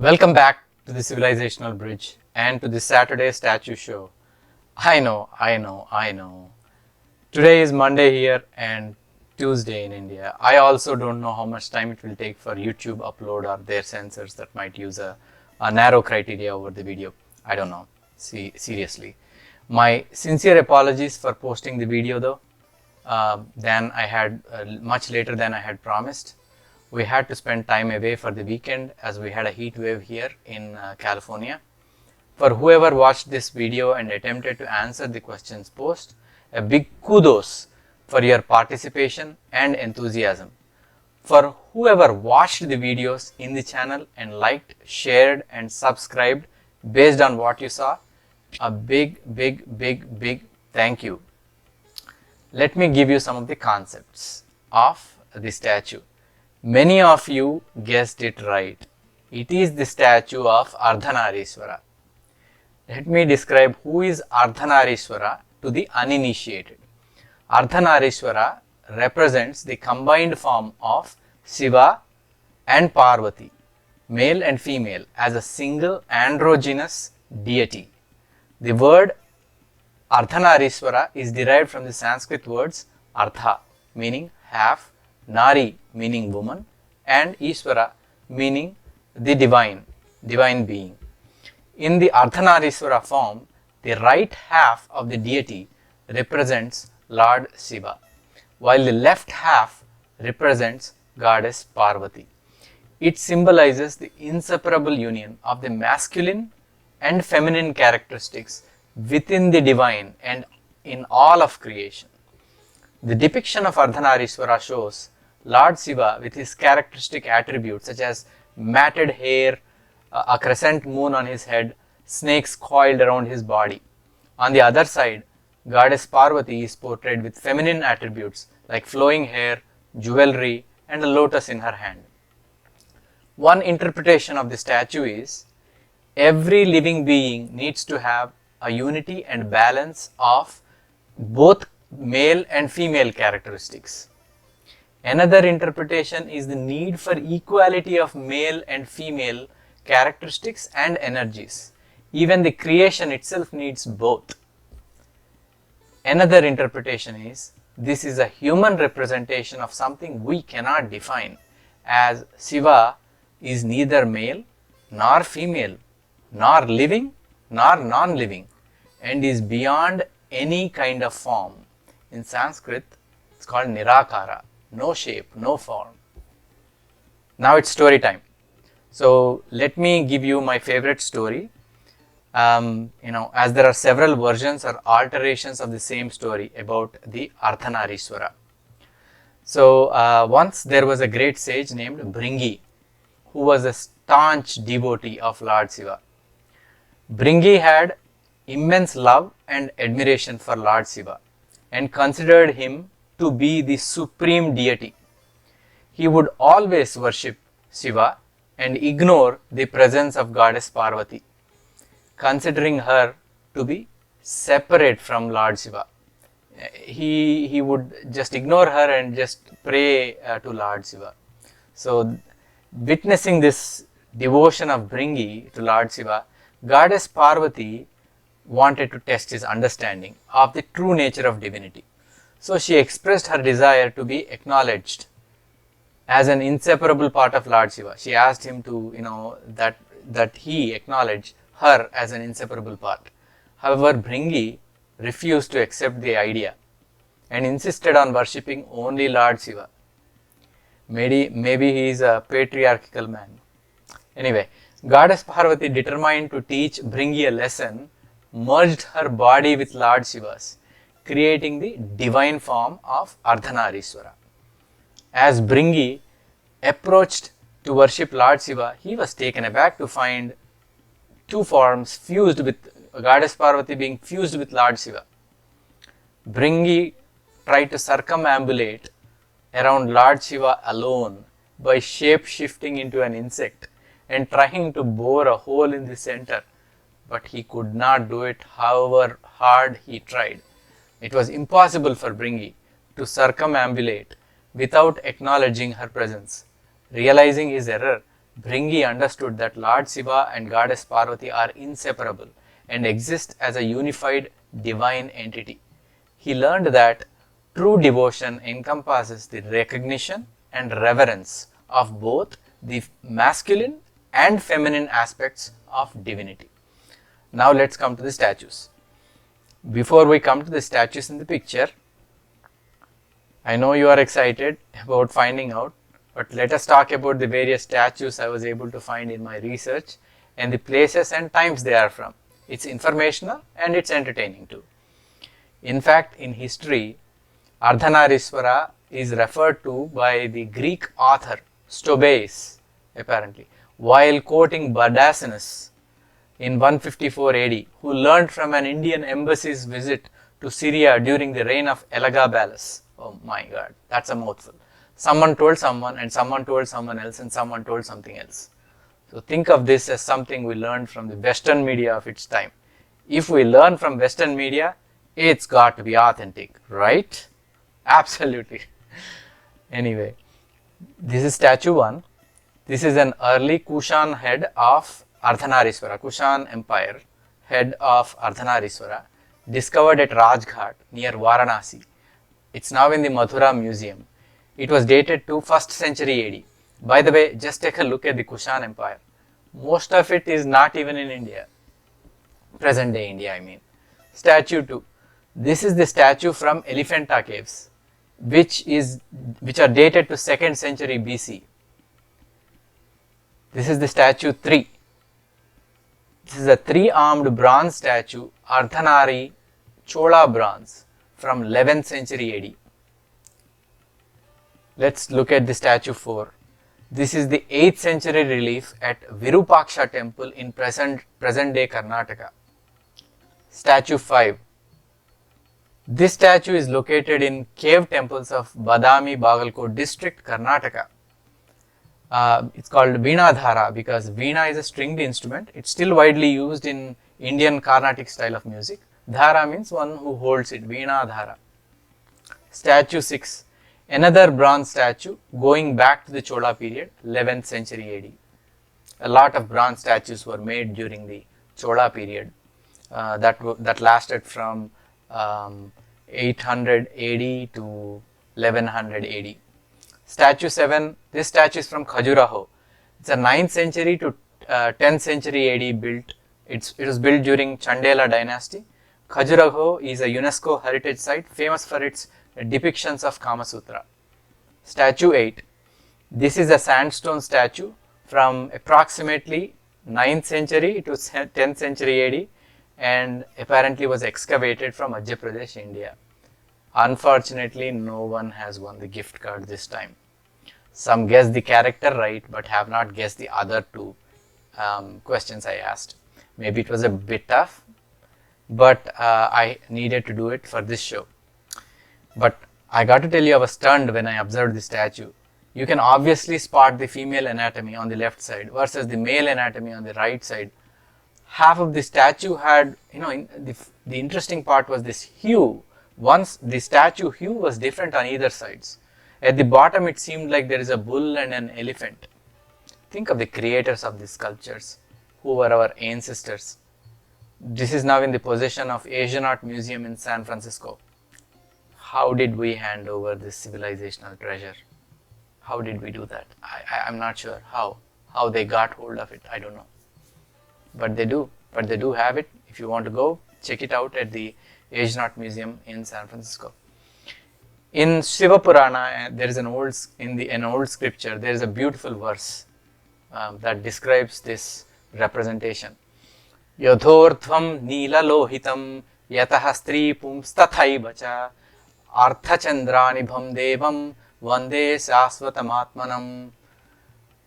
Welcome back to the Civilizational Bridge and to the Saturday Statue Show. I know. Today is Monday here and Tuesday in India. I also don't know how much time it will take for YouTube upload or their censors that might use a narrow criteria over the video. I don't know. Seriously. My sincere apologies for posting the video though. Much later than I had promised. We had to spend time away for the weekend as we had a heat wave here in California. For whoever watched this video and attempted to answer the questions posed, a big kudos for your participation and enthusiasm. For whoever watched the videos in the channel and liked, shared and subscribed based on what you saw, a big thank you. Let me give you some of the concepts of the statue. Many of you guessed it right. It is the statue of Ardhanareeshwara. Let me describe who is Ardhanareeshwara to the uninitiated. Ardhanareeshwara represents the combined form of Shiva and Parvati, male and female, as a single androgynous deity. The word Ardhanareeshwara is derived from the Sanskrit words Ardha, meaning half, Nari, meaning woman, and Ishvara, meaning the divine being. In the Ardhanareeshwara form, the right half of the deity represents Lord Shiva, while the left half represents Goddess Parvati. It symbolizes the inseparable union of the masculine and feminine characteristics within the divine and in all of creation. The depiction of Ardhanareeshwara shows Lord Shiva with his characteristic attributes such as matted hair, a crescent moon on his head, snakes coiled around his body. On the other side, Goddess Parvati is portrayed with feminine attributes like flowing hair, jewelry, and a lotus in her hand. One interpretation of the statue is every living being needs to have a unity and balance of both male and female characteristics. Another interpretation is the need for equality of male and female characteristics and energies. Even the creation itself needs both. Another interpretation is this is a human representation of something we cannot define, as Shiva is neither male nor female, nor living nor non-living, and is beyond any kind of form. In Sanskrit, it's called Nirakara. No shape, no form. Now it's story time. So let me give you my favorite story. As there are several versions or alterations of the same story about the Ardhanareeshwara. So once there was a great sage named Bringi, who was a staunch devotee of Lord Shiva. Bringi had immense love and admiration for Lord Shiva and considered him to be the supreme deity. He would always worship Shiva and ignore the presence of Goddess Parvati, considering her to be separate from Lord Shiva. He would just ignore her and just pray to Lord Shiva. So, witnessing this devotion of Bringi to Lord Shiva, Goddess Parvati wanted to test his understanding of the true nature of divinity. So she expressed her desire to be acknowledged as an inseparable part of Lord Shiva. She asked him to, that he acknowledge her as an inseparable part. However, Bringi refused to accept the idea and insisted on worshipping only Lord Shiva. Maybe he is a patriarchal man. Anyway, Goddess Parvati, determined to teach Bringi a lesson, merged her body with Lord Shiva's, creating the divine form of Ardhanareeshwara. As Bringi approached to worship Lord Shiva, he was taken aback to find two forms fused with Goddess Parvati being fused with Lord Shiva. Bringi tried to circumambulate around Lord Shiva alone by shape-shifting into an insect and trying to bore a hole in the center, but he could not do it however hard he tried. It was impossible for Bringi to circumambulate without acknowledging her presence. Realizing his error, Bhringi understood that Lord Shiva and Goddess Parvati are inseparable and exist as a unified divine entity. He learned that true devotion encompasses the recognition and reverence of both the masculine and feminine aspects of divinity. Now let's come to the statues. Before we come to the statues in the picture, I know you are excited about finding out, but let us talk about the various statues I was able to find in my research and the places and times they are from. It's informational and it's entertaining too. In fact, in history, Ardhanareeshwara is referred to by the Greek author Stobaeus, apparently, while quoting Bardacinus in 154 AD, who learned from an Indian embassy's visit to Syria during the reign of Elagabalus. Oh my god, that's a mouthful. Someone told someone, and someone told someone else, and someone told something else. So think of this as something we learned from the Western media of its time. If we learn from Western media, it's got to be authentic, right? Absolutely. Anyway, this is statue 1. This is an early Kushan head of Ardhanareeshwara, Kushan Empire, head of Ardhanareeshwara, discovered at Rajghat near Varanasi. It's now in the Mathura Museum. It was dated to 1st century AD. By the way, just take a look at the Kushan Empire. Most of it is not even in India. Present day India, I mean. Statue 2. This is the statue from Elephanta caves, which are dated to 2nd century BC. This is the statue 3. This is a 3-armed bronze statue, Ardhanari Chola bronze from 11th century AD. Let's look at the statue 4. This is the 8th century relief at Virupaksha temple in present day Karnataka. Statue 5. This statue is located in cave temples of Badami, Bagalkot district, Karnataka. It's called Veena because Veena is a stringed instrument. It's still widely used in Indian Carnatic style of music. Dhara means one who holds it, Veena Dhara. Statue 6. Another bronze statue going back to the Chola period, 11th century AD. A lot of bronze statues were made during the Chola period that lasted from 800 AD to 1100 AD. Statue 7, this statue is from Khajuraho. It's a 9th century to 10th century AD built. It was built during Chandela dynasty. Khajuraho is a UNESCO heritage site famous for its depictions of Kama Sutra. Statue 8. This is a sandstone statue from approximately 9th century to 10th century AD and apparently was excavated from Madhya Pradesh, India. Unfortunately, no one has won the gift card this time. Some guessed the character right, but have not guessed the other two questions I asked. Maybe it was a bit tough, but I needed to do it for this show. But I got to tell you, I was stunned when I observed the statue. You can obviously spot the female anatomy on the left side versus the male anatomy on the right side. Half of the statue had, the interesting part was this hue. Once the statue hue was different on either sides. At the bottom, it seemed like there is a bull and an elephant. Think of the creators of these sculptures, who were our ancestors. This is now in the possession of Asian Art Museum in San Francisco. How did we hand over this civilizational treasure? How did we do that? I'm not sure how they got hold of it. I don't know. But they do have it. If you want to go, check it out at the Asian Art Museum in San Francisco. In Shiva Purana, there is an old scripture, there is a beautiful verse that describes this representation. Yadhorthvam nila lohitam yataha stri pumstathaivacha arthachandranibham devam vande sasvatamatmanam.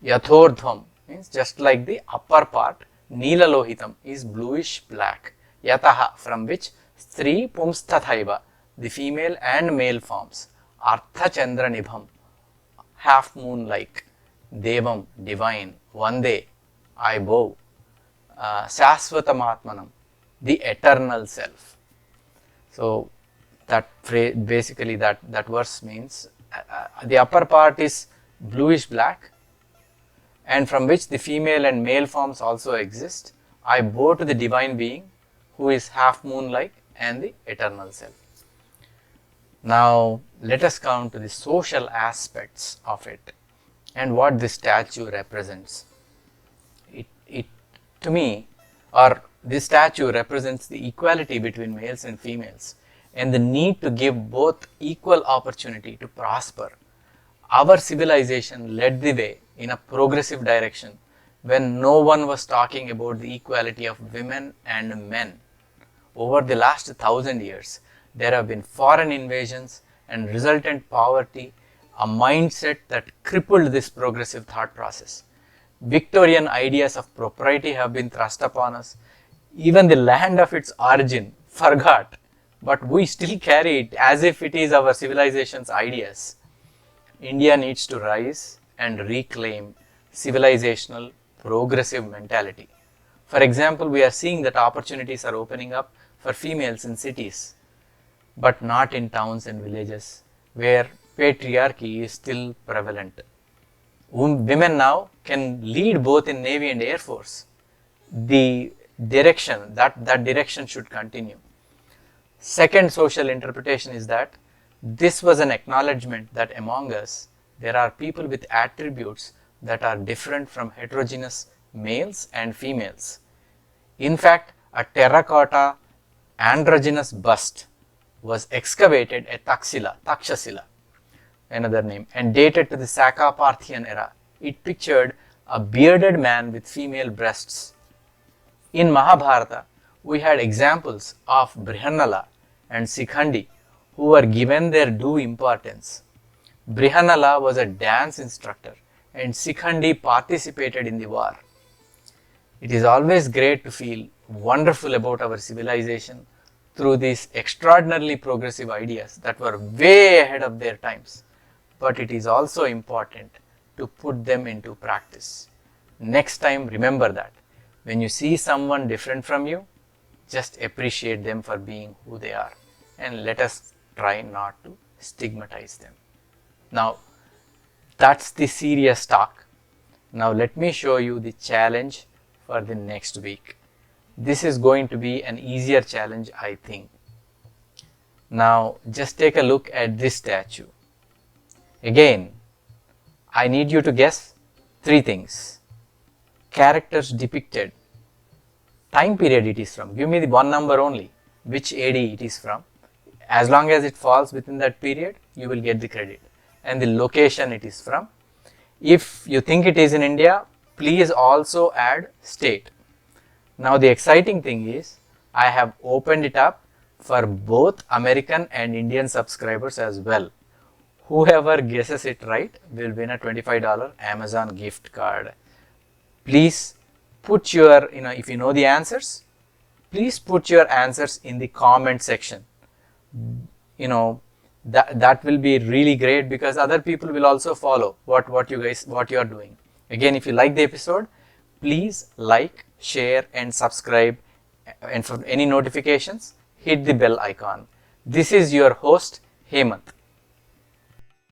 Yadhordhvam means just like the upper part, nila lohitam is bluish black. Yataha, from which Stri pumstathaiva, the female and male forms. Artha Chandra Nibham, half moon like. Devam, divine. Vande, I bow. Sasvatamatmanam, the eternal self. So that phrase, basically that verse means the upper part is bluish black and from which the female and male forms also exist, I bow to the divine being who is half moon-like and the eternal self. Now let us come to the social aspects of it and what this statue represents. It to me, or this statue represents the equality between males and females and the need to give both equal opportunity to prosper. Our civilization led the way in a progressive direction when no one was talking about the equality of women and men. Over the last 1,000 years, there have been foreign invasions and resultant poverty, a mindset that crippled this progressive thought process. Victorian ideas of propriety have been thrust upon us. Even the land of its origin forgot, but we still carry it as if it is our civilization's ideas. India needs to rise and reclaim civilizational progressive mentality. For example, we are seeing that opportunities are opening up for females in cities, but not in towns and villages where patriarchy is still prevalent. Women now can lead both in Navy and Air Force. The direction, that direction should continue. Second social interpretation is that this was an acknowledgement that among us there are people with attributes that are different from heterogeneous males and females. In fact, a terracotta androgynous bust was excavated at Takshashila, another name, and dated to the Saka-Parthian era. It pictured a bearded man with female breasts. In Mahabharata, we had examples of Brihannala and Sikhandi who were given their due importance. Brihannala was a dance instructor and Sikhandi participated in the war. It is always great to feel wonderful about our civilization through these extraordinarily progressive ideas that were way ahead of their times. But it is also important to put them into practice. Next time, remember that when you see someone different from you, just appreciate them for being who they are and let us try not to stigmatize them. Now, that's the serious talk. Now let me show you the challenge for the next week. This is going to be an easier challenge, I think. Now just take a look at this statue. Again, I need you to guess three things. Characters depicted, time period it is from, give me the one number only, which AD it is from. As long as it falls within that period, you will get the credit, and the location it is from. If you think it is in India, please also add state. Now the exciting thing is, I have opened it up for both American and Indian subscribers as well. Whoever guesses it right will win a $25 Amazon gift card. Please put your, if you know the answers, please put your answers in the comment section. That will be really great because other people will also follow what you are doing. Again, if you like the episode, please like, share and subscribe, and for any notifications, hit the bell icon. This is your host, Hemant.